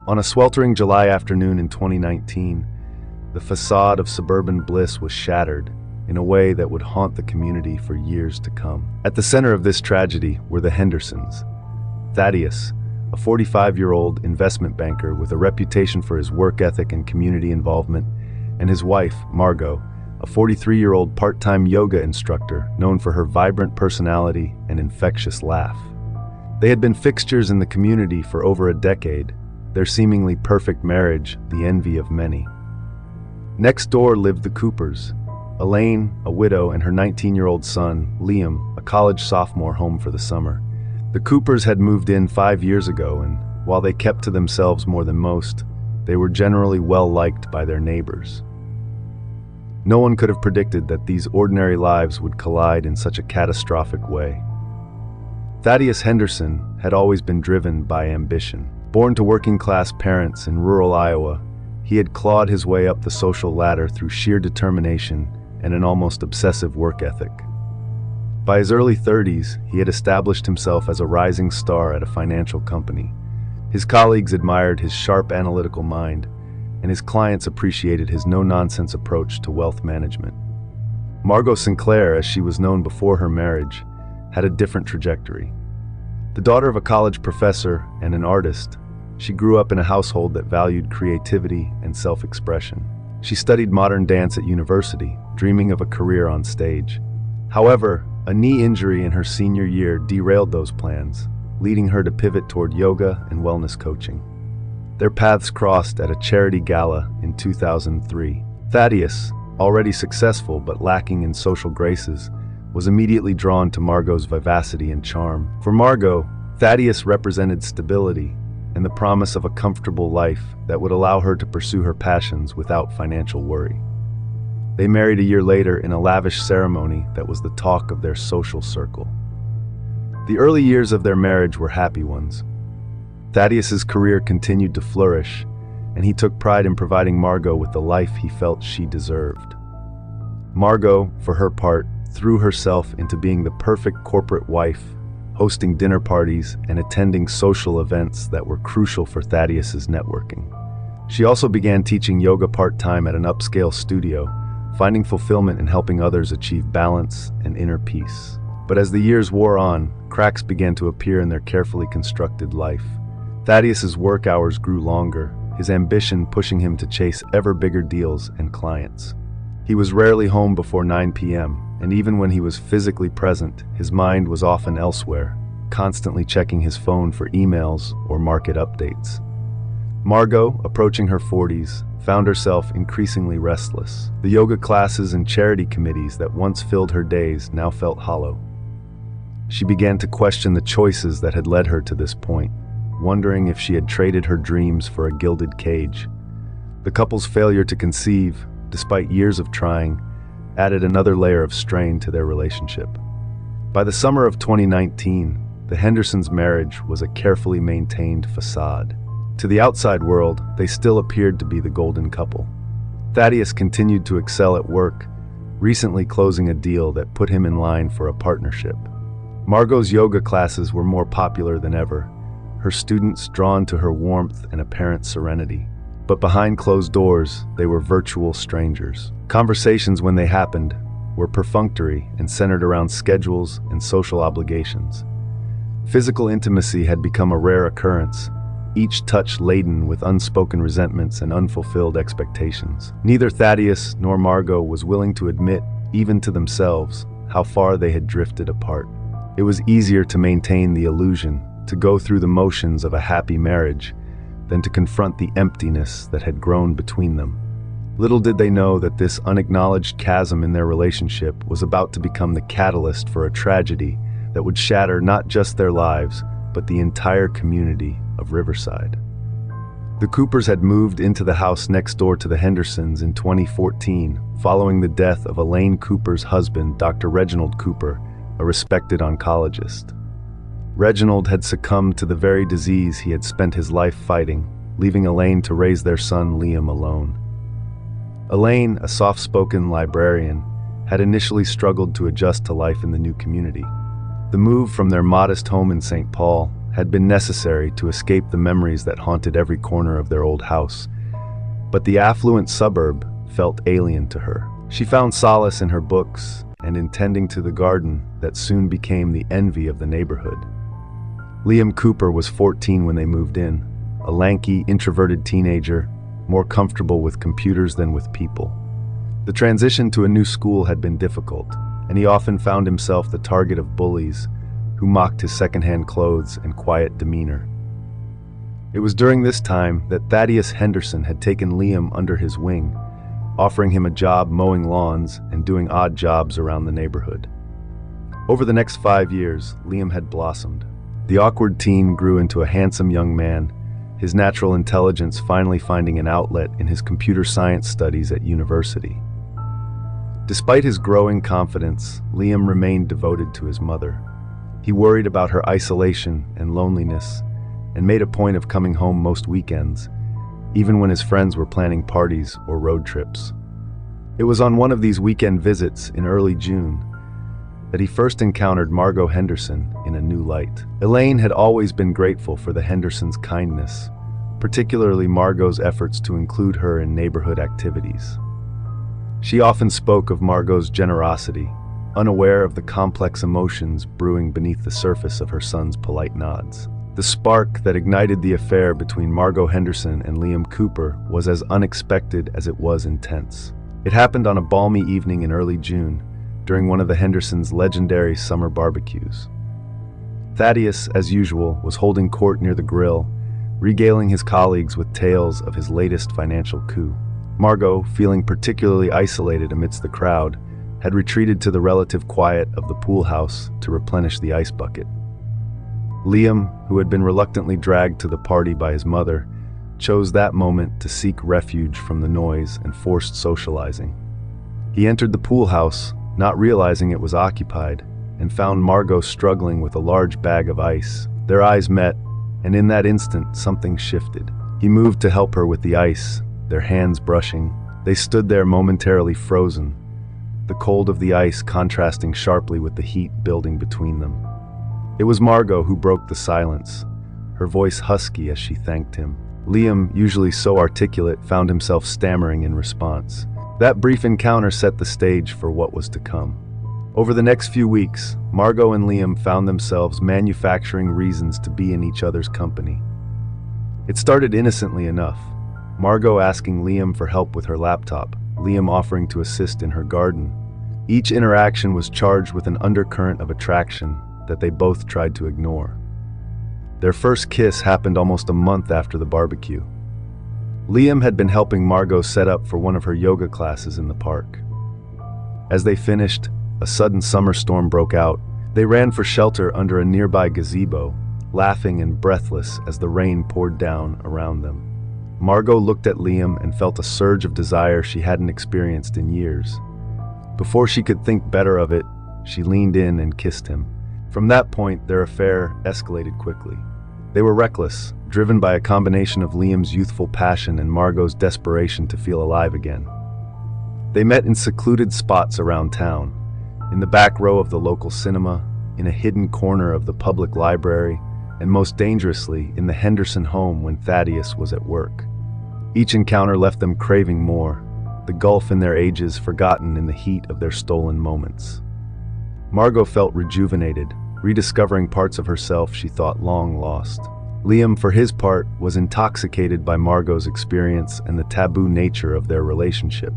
On a sweltering July afternoon in 2019, the facade of suburban bliss was shattered in a way that would haunt the community for years to come. At the center of this tragedy were the Hendersons. Thaddeus, a 45-year-old investment banker with a reputation for his work ethic and community involvement, and his wife, Margot, a 43-year-old part-time yoga instructor known for her vibrant personality and infectious laugh. They had been fixtures in the community for over a decade, their seemingly perfect marriage the envy of many. Next door lived the Coopers, Elaine, a widow, and her 19-year-old son, Liam, a college sophomore home for the summer. The Coopers had moved in 5 years ago, and while they kept to themselves more than most, they were generally well-liked by their neighbors. No one could have predicted that these ordinary lives would collide in such a catastrophic way. Thaddeus Henderson had always been driven by ambition. Born to working-class parents in rural Iowa, he had clawed his way up the social ladder through sheer determination and an almost obsessive work ethic. By his early 30s, he had established himself as a rising star at a financial company. His colleagues admired his sharp analytical mind, and his clients appreciated his no-nonsense approach to wealth management. Margot Sinclair, as she was known before her marriage, had a different trajectory. The daughter of a college professor and an artist, she grew up in a household that valued creativity and self-expression. She studied modern dance at university, dreaming of a career on stage. However, a knee injury in her senior year derailed those plans, leading her to pivot toward yoga and wellness coaching. Their paths crossed at a charity gala in 2003. Thaddeus, already successful but lacking in social graces, was immediately drawn to Margot's vivacity and charm. For Margot, Thaddeus represented stability and the promise of a comfortable life that would allow her to pursue her passions without financial worry. They married a year later in a lavish ceremony that was the talk of their social circle. The early years of their marriage were happy ones. Thaddeus's career continued to flourish, and he took pride in providing Margot with the life he felt she deserved. Margot, for her part, threw herself into being the perfect corporate wife, hosting dinner parties and attending social events that were crucial for Thaddeus's networking. She also began teaching yoga part-time at an upscale studio, finding fulfillment in helping others achieve balance and inner peace. But as the years wore on, cracks began to appear in their carefully constructed life. Thaddeus's work hours grew longer, his ambition pushing him to chase ever bigger deals and clients. He was rarely home before 9 p.m., and even when he was physically present, his mind was often elsewhere, constantly checking his phone for emails or market updates. Margot, approaching her 40s, found herself increasingly restless. The yoga classes and charity committees that once filled her days now felt hollow. She began to question the choices that had led her to this point, wondering if she had traded her dreams for a gilded cage. The couple's failure to conceive, despite years of trying, added another layer of strain to their relationship. By the summer of 2019, the Hendersons' marriage was a carefully maintained facade. To the outside world, they still appeared to be the golden couple. Thaddeus continued to excel at work, recently closing a deal that put him in line for a partnership. Margot's yoga classes were more popular than ever, her students drawn to her warmth and apparent serenity. But behind closed doors, they were virtual strangers. Conversations, when they happened, were perfunctory and centered around schedules and social obligations. Physical intimacy had become a rare occurrence, each touch laden with unspoken resentments and unfulfilled expectations. Neither Thaddeus nor Margot was willing to admit, even to themselves, how far they had drifted apart. It was easier to maintain the illusion, to go through the motions of a happy marriage, than to confront the emptiness that had grown between them. Little did they know that this unacknowledged chasm in their relationship was about to become the catalyst for a tragedy that would shatter not just their lives, but the entire community of Riverside. The Coopers had moved into the house next door to the Hendersons in 2014, following the death of Elaine Cooper's husband, Dr. Reginald Cooper, a respected oncologist. Reginald had succumbed to the very disease he had spent his life fighting, leaving Elaine to raise their son Liam alone. Elaine, a soft-spoken librarian, had initially struggled to adjust to life in the new community. The move from their modest home in St. Paul had been necessary to escape the memories that haunted every corner of their old house. But the affluent suburb felt alien to her. She found solace in her books and in tending to the garden that soon became the envy of the neighborhood. Liam Cooper was 14 when they moved in, a lanky, introverted teenager, more comfortable with computers than with people. The transition to a new school had been difficult, and he often found himself the target of bullies who mocked his secondhand clothes and quiet demeanor. It was during this time that Thaddeus Henderson had taken Liam under his wing, offering him a job mowing lawns and doing odd jobs around the neighborhood. Over the next 5 years, Liam had blossomed. The awkward teen grew into a handsome young man, his natural intelligence finally finding an outlet in his computer science studies at university. Despite his growing confidence, Liam remained devoted to his mother. He worried about her isolation and loneliness, and made a point of coming home most weekends, even when his friends were planning parties or road trips. It was on one of these weekend visits in early June that he first encountered Margot Henderson in a new light. Elaine had always been grateful for the Hendersons' kindness, particularly Margot's efforts to include her in neighborhood activities. She often spoke of Margot's generosity, unaware of the complex emotions brewing beneath the surface of her son's polite nods. The spark that ignited the affair between Margot Henderson and Liam Cooper was as unexpected as it was intense. It happened on a balmy evening in early June, during one of the Hendersons' legendary summer barbecues. Thaddeus, as usual, was holding court near the grill, regaling his colleagues with tales of his latest financial coup. Margot, feeling particularly isolated amidst the crowd, had retreated to the relative quiet of the pool house to replenish the ice bucket. Liam, who had been reluctantly dragged to the party by his mother, chose that moment to seek refuge from the noise and forced socializing. He entered the pool house, not realizing it was occupied, and found Margot struggling with a large bag of ice. Their eyes met, and in that instant, something shifted. He moved to help her with the ice, their hands brushing. They stood there momentarily frozen, the cold of the ice contrasting sharply with the heat building between them. It was Margot who broke the silence, her voice husky as she thanked him. Liam, usually so articulate, found himself stammering in response. That brief encounter set the stage for what was to come. Over the next few weeks, Margot and Liam found themselves manufacturing reasons to be in each other's company. It started innocently enough, Margot asking Liam for help with her laptop, Liam offering to assist in her garden. Each interaction was charged with an undercurrent of attraction that they both tried to ignore. Their first kiss happened almost a month after the barbecue. Liam had been helping Margot set up for one of her yoga classes in the park. As they finished, a sudden summer storm broke out. They ran for shelter under a nearby gazebo, laughing and breathless as the rain poured down around them. Margot looked at Liam and felt a surge of desire she hadn't experienced in years. Before she could think better of it, she leaned in and kissed him. From that point, their affair escalated quickly. They were reckless, driven by a combination of Liam's youthful passion and Margot's desperation to feel alive again. They met in secluded spots around town, in the back row of the local cinema, in a hidden corner of the public library, and most dangerously, in the Henderson home when Thaddeus was at work. Each encounter left them craving more, the gulf in their ages forgotten in the heat of their stolen moments. Margot felt rejuvenated, rediscovering parts of herself she thought long lost. Liam, for his part, was intoxicated by Margot's experience and the taboo nature of their relationship.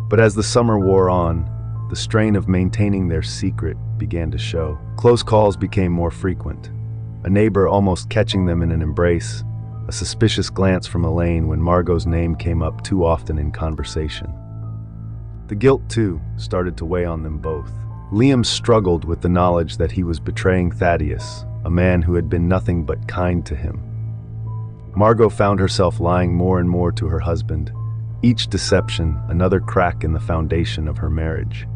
But as the summer wore on, the strain of maintaining their secret began to show. Close calls became more frequent, a neighbor almost catching them in an embrace, a suspicious glance from Elaine when Margot's name came up too often in conversation. The guilt, too, started to weigh on them both. Liam struggled with the knowledge that he was betraying Thaddeus, a man who had been nothing but kind to him. Margot found herself lying more and more to her husband, each deception another crack in the foundation of her marriage.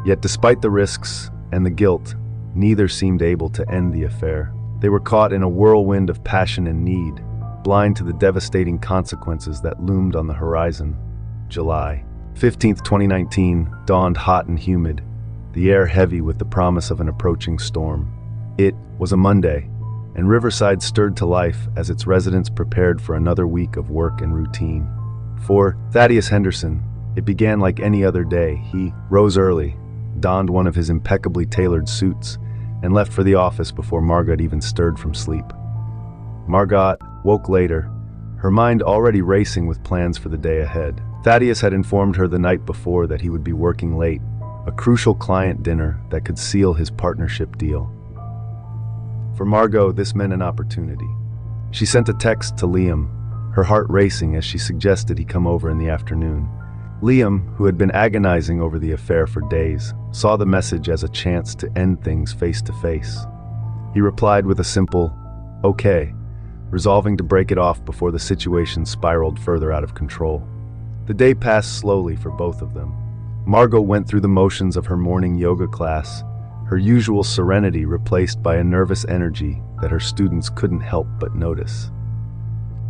Yet despite the risks and the guilt, neither seemed able to end the affair. They were caught in a whirlwind of passion and need, blind to the devastating consequences that loomed on the horizon. July 15th, 2019, dawned hot and humid, the air heavy with the promise of an approaching storm. It was a Monday, and Riverside stirred to life as its residents prepared for another week of work and routine. For Thaddeus Henderson, it began like any other day. He rose early, donned one of his impeccably tailored suits, and left for the office before Margot even stirred from sleep. Margot woke later, her mind already racing with plans for the day ahead. Thaddeus had informed her the night before that he would be working late, a crucial client dinner that could seal his partnership deal. For Margot, this meant an opportunity. She sent a text to Liam, her heart racing as she suggested he come over in the afternoon. Liam, who had been agonizing over the affair for days, saw the message as a chance to end things face to face. He replied with a simple, "Okay," resolving to break it off before the situation spiraled further out of control. The day passed slowly for both of them. Margot went through the motions of her morning yoga class, her usual serenity replaced by a nervous energy that her students couldn't help but notice.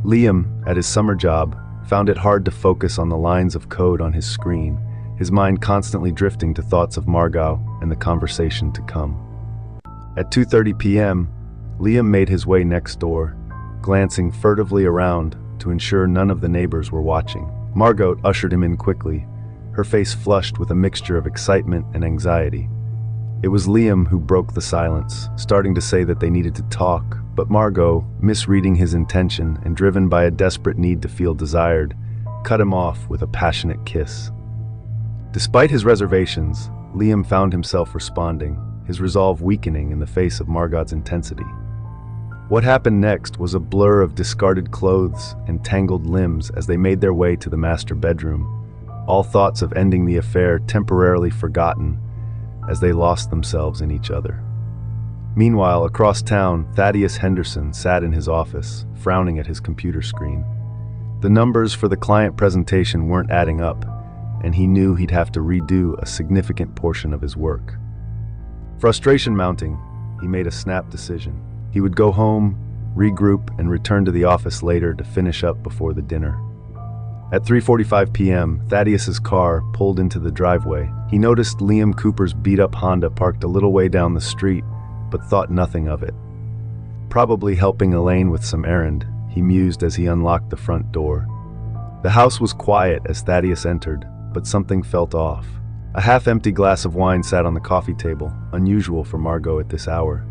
Liam, at his summer job, found it hard to focus on the lines of code on his screen, his mind constantly drifting to thoughts of Margot and the conversation to come. At 2:30 p.m., Liam made his way next door, glancing furtively around to ensure none of the neighbors were watching. Margot ushered him in quickly, her face flushed with a mixture of excitement and anxiety. It was Liam who broke the silence, starting to say that they needed to talk, but Margot, misreading his intention and driven by a desperate need to feel desired, cut him off with a passionate kiss. Despite his reservations, Liam found himself responding, his resolve weakening in the face of Margot's intensity. What happened next was a blur of discarded clothes and tangled limbs as they made their way to the master bedroom, all thoughts of ending the affair temporarily forgotten as they lost themselves in each other. Meanwhile, across town, Thaddeus Henderson sat in his office, frowning at his computer screen. The numbers for the client presentation weren't adding up, and he knew he'd have to redo a significant portion of his work. Frustration mounting, he made a snap decision. He would go home, regroup, and return to the office later to finish up before the dinner. At 3:45 p.m., Thaddeus's car pulled into the driveway. He noticed Liam Cooper's beat-up Honda parked a little way down the street, but thought nothing of it. Probably helping Elaine with some errand, he mused as he unlocked the front door. The house was quiet as Thaddeus entered, but something felt off. A half-empty glass of wine sat on the coffee table, unusual for Margot at this hour.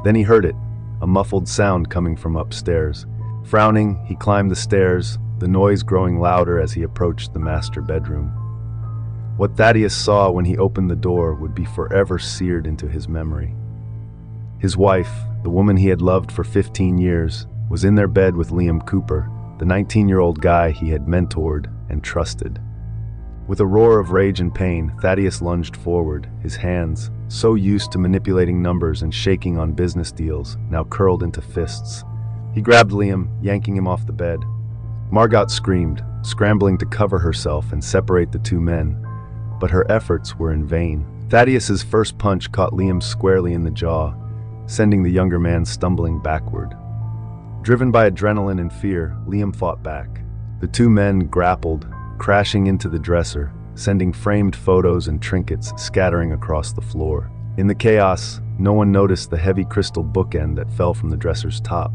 Then he heard it, a muffled sound coming from upstairs. Frowning, he climbed the stairs, the noise growing louder as he approached the master bedroom. What Thaddeus saw when he opened the door would be forever seared into his memory. His wife, the woman he had loved for 15 years, was in their bed with Liam Cooper, the 19-year-old guy he had mentored and trusted. With a roar of rage and pain, Thaddeus lunged forward, his hands, so used to manipulating numbers and shaking on business deals, now curled into fists. He grabbed Liam, yanking him off the bed. Margot screamed, scrambling to cover herself and separate the two men, but her efforts were in vain. Thaddeus's first punch caught Liam squarely in the jaw, sending the younger man stumbling backward. Driven by adrenaline and fear, Liam fought back. The two men grappled, crashing into the dresser, sending framed photos and trinkets scattering across the floor. In the chaos, no one noticed the heavy crystal bookend that fell from the dresser's top.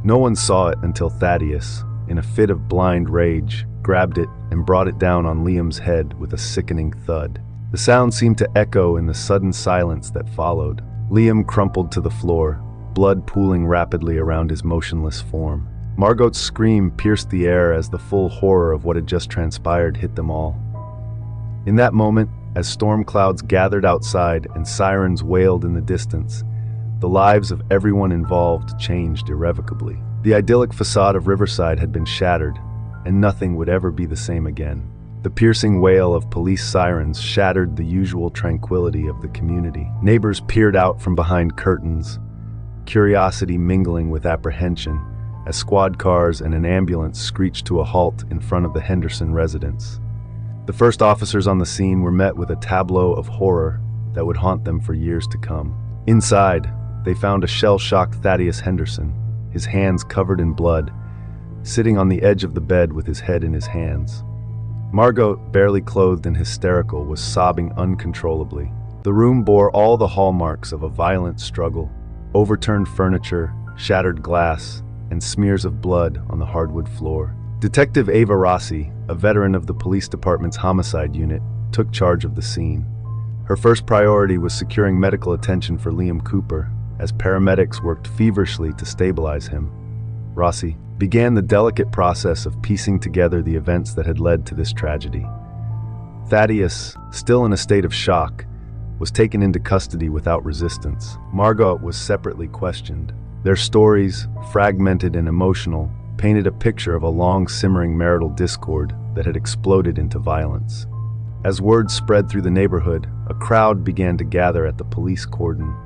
No one saw it until Thaddeus, in a fit of blind rage, grabbed it and brought it down on Liam's head with a sickening thud. The sound seemed to echo in the sudden silence that followed. Liam crumpled to the floor, blood pooling rapidly around his motionless form. Margot's scream pierced the air as the full horror of what had just transpired hit them all. In that moment, as storm clouds gathered outside and sirens wailed in the distance, the lives of everyone involved changed irrevocably. The idyllic facade of Riverside had been shattered, and nothing would ever be the same again. The piercing wail of police sirens shattered the usual tranquility of the community. Neighbors peered out from behind curtains, curiosity mingling with apprehension, as squad cars and an ambulance screeched to a halt in front of the Henderson residence. The first officers on the scene were met with a tableau of horror that would haunt them for years to come. Inside, they found a shell-shocked Thaddeus Henderson, his hands covered in blood, sitting on the edge of the bed with his head in his hands. Margot, barely clothed and hysterical, was sobbing uncontrollably. The room bore all the hallmarks of a violent struggle, overturned furniture, shattered glass, and smears of blood on the hardwood floor. Detective Ava Rossi, a veteran of the police department's homicide unit, took charge of the scene. Her first priority was securing medical attention for Liam Cooper, as paramedics worked feverishly to stabilize him. Rossi began the delicate process of piecing together the events that had led to this tragedy. Thaddeus, still in a state of shock, was taken into custody without resistance. Margot was separately questioned. Their stories, fragmented and emotional, painted a picture of a long simmering marital discord that had exploded into violence. As word spread through the neighborhood, a crowd began to gather at the police cordon.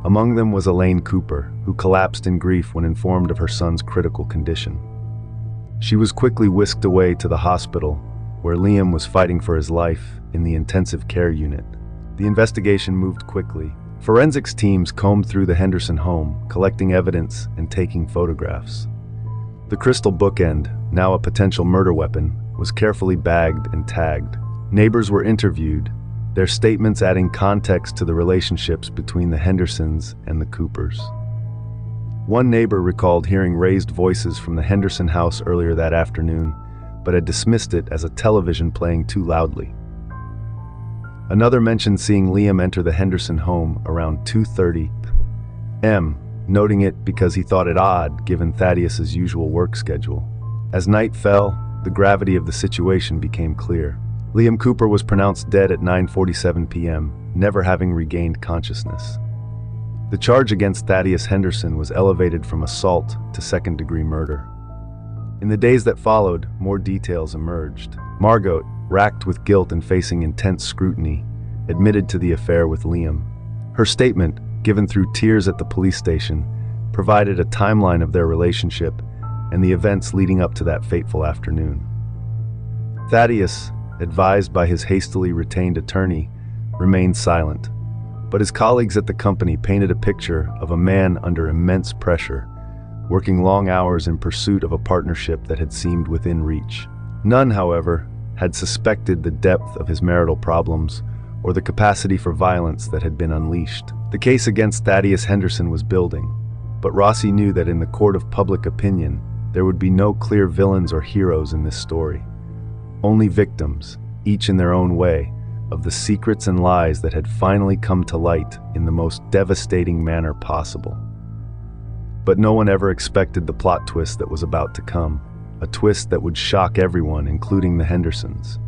Among them was Elaine Cooper, who collapsed in grief when informed of her son's critical condition. She was quickly whisked away to the hospital, where Liam was fighting for his life in the intensive care unit. The investigation moved quickly. Forensics teams combed through the Henderson home, collecting evidence and taking photographs. The crystal bookend, now a potential murder weapon, was carefully bagged and tagged. Neighbors were interviewed, their statements adding context to the relationships between the Hendersons and the Coopers. One neighbor recalled hearing raised voices from the Henderson house earlier that afternoon, but had dismissed it as a television playing too loudly. Another mentioned seeing Liam enter the Henderson home around 2:30 p.m., noting it because he thought it odd given Thaddeus's usual work schedule. As night fell, the gravity of the situation became clear. Liam Cooper was pronounced dead at 9:47 p.m., never having regained consciousness. The charge against Thaddeus Henderson was elevated from assault to second-degree murder. In the days that followed, more details emerged. Margot, racked with guilt and facing intense scrutiny, admitted to the affair with Liam. Her statement, given through tears at the police station, provided a timeline of their relationship and the events leading up to that fateful afternoon. Thaddeus, advised by his hastily retained attorney, remained silent, but his colleagues at the company painted a picture of a man under immense pressure, working long hours in pursuit of a partnership that had seemed within reach. None, however, had suspected the depth of his marital problems or the capacity for violence that had been unleashed. The case against Thaddeus Henderson was building, but Rossi knew that in the court of public opinion, there would be no clear villains or heroes in this story. Only victims, each in their own way, of the secrets and lies that had finally come to light in the most devastating manner possible. But no one ever expected the plot twist that was about to come, a twist that would shock everyone, including the Hendersons.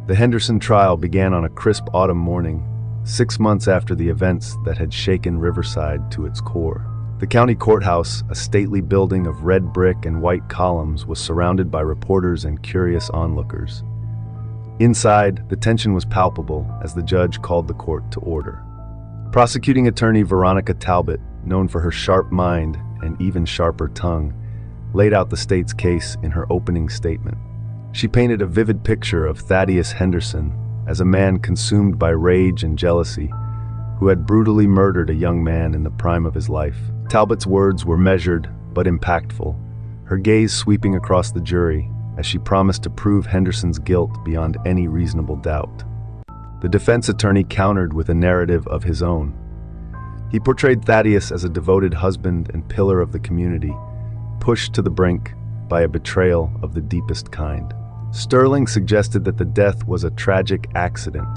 The Henderson trial began on a crisp autumn morning, 6 months after the events that had shaken Riverside to its core. The county courthouse, a stately building of red brick and white columns, was surrounded by reporters and curious onlookers. Inside, the tension was palpable as the judge called the court to order. Prosecuting attorney Veronica Talbot, known for her sharp mind and even sharper tongue, laid out the state's case in her opening statement. She painted a vivid picture of Thaddeus Henderson as a man consumed by rage and jealousy, who had brutally murdered a young man in the prime of his life. Talbot's words were measured but impactful, her gaze sweeping across the jury as she promised to prove Henderson's guilt beyond any reasonable doubt. The defense attorney countered with a narrative of his own. He portrayed Thaddeus as a devoted husband and pillar of the community, pushed to the brink by a betrayal of the deepest kind. Sterling suggested that the death was a tragic accident,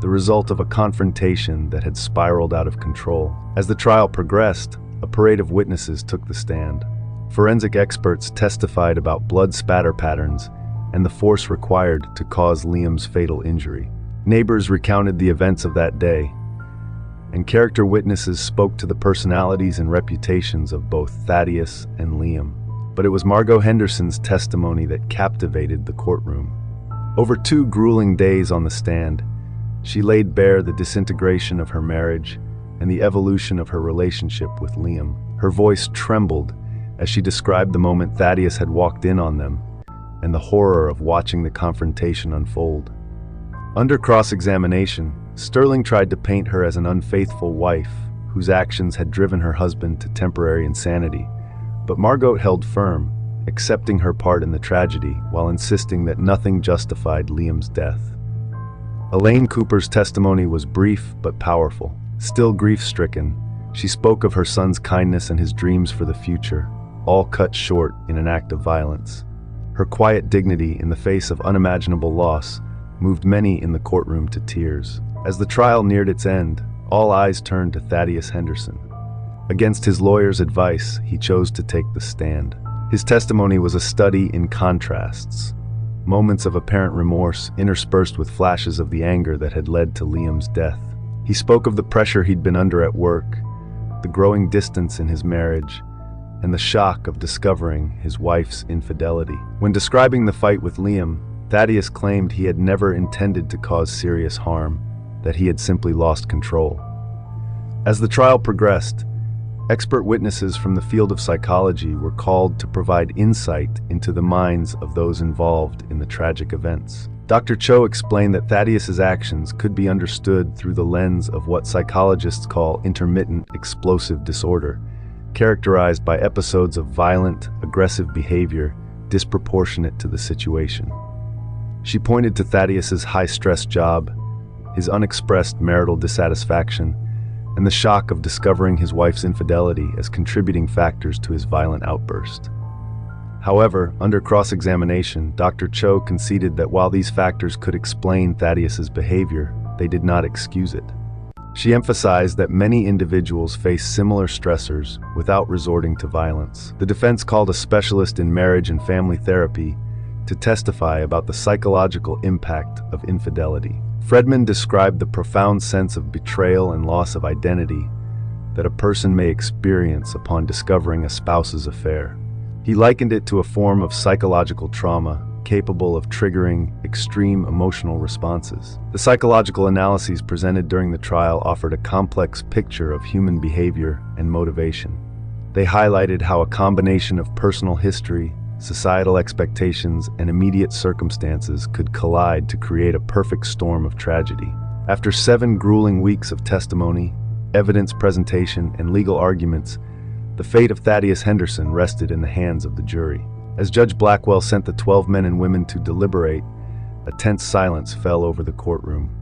the result of a confrontation that had spiraled out of control. As the trial progressed, a parade of witnesses took the stand. Forensic experts testified about blood spatter patterns and the force required to cause Liam's fatal injury. Neighbors recounted the events of that day, and character witnesses spoke to the personalities and reputations of both Thaddeus and Liam. But it was Margot Henderson's testimony that captivated the courtroom. Over 2 grueling days on the stand, she laid bare the disintegration of her marriage and the evolution of her relationship with Liam. Her voice trembled as she described the moment Thaddeus had walked in on them and the horror of watching the confrontation unfold. Under cross-examination, Sterling tried to paint her as an unfaithful wife whose actions had driven her husband to temporary insanity, but Margot held firm, accepting her part in the tragedy while insisting that nothing justified Liam's death. Elaine Cooper's testimony was brief but powerful. Still grief-stricken, She spoke of her son's kindness and his dreams for the future, all cut short in an act of violence. Her quiet dignity in the face of unimaginable loss moved many in the courtroom to tears. As the trial neared its end, all eyes turned to Thaddeus Henderson. Against his lawyer's advice, he chose to take the stand. His testimony was a study in contrasts, moments of apparent remorse interspersed with flashes of the anger that had led to Liam's death. He spoke of the pressure he'd been under at work, the growing distance in his marriage, and the shock of discovering his wife's infidelity. When describing the fight with Liam, Thaddeus claimed he had never intended to cause serious harm, that he had simply lost control. As the trial progressed, expert witnesses from the field of psychology were called to provide insight into the minds of those involved in the tragic events. Dr. Cho explained that Thaddeus's actions could be understood through the lens of what psychologists call intermittent explosive disorder, characterized by episodes of violent, aggressive behavior disproportionate to the situation. She pointed to Thaddeus's high-stress job, his unexpressed marital dissatisfaction, and the shock of discovering his wife's infidelity as contributing factors to his violent outburst. However, under cross-examination, Dr. Cho conceded that while these factors could explain Thaddeus's behavior, they did not excuse it. She emphasized that many individuals face similar stressors without resorting to violence. The defense called a specialist in marriage and family therapy to testify about the psychological impact of infidelity. Fredman described the profound sense of betrayal and loss of identity that a person may experience upon discovering a spouse's affair. He likened it to a form of psychological trauma capable of triggering extreme emotional responses. The psychological analyses presented during the trial offered a complex picture of human behavior and motivation. They highlighted how a combination of personal history, societal expectations, and immediate circumstances could collide to create a perfect storm of tragedy. After 7 grueling weeks of testimony, evidence presentation, and legal arguments, the fate of Thaddeus Henderson rested in the hands of the jury. As Judge Blackwell sent the 12 men and women to deliberate, a tense silence fell over the courtroom.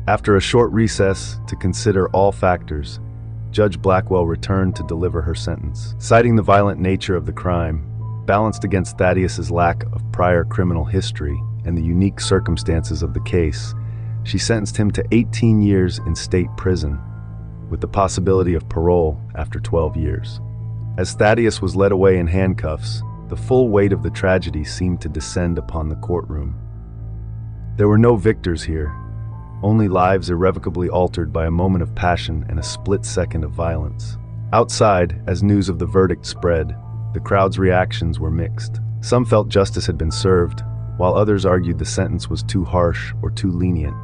After a short recess to consider all factors, Judge Blackwell returned to deliver her sentence. Citing the violent nature of the crime, balanced against Thaddeus's lack of prior criminal history and the unique circumstances of the case, she sentenced him to 18 years in state prison, with the possibility of parole after 12 years. As Thaddeus was led away in handcuffs, the full weight of the tragedy seemed to descend upon the courtroom. There were no victors here, only lives irrevocably altered by a moment of passion and a split second of violence. Outside, as news of the verdict spread, the crowd's reactions were mixed. Some felt justice had been served, while others argued the sentence was too harsh or too lenient.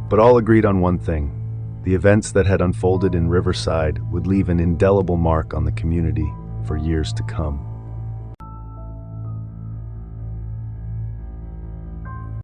But all agreed on one thing: the events that had unfolded in Riverside would leave an indelible mark on the community for years to come.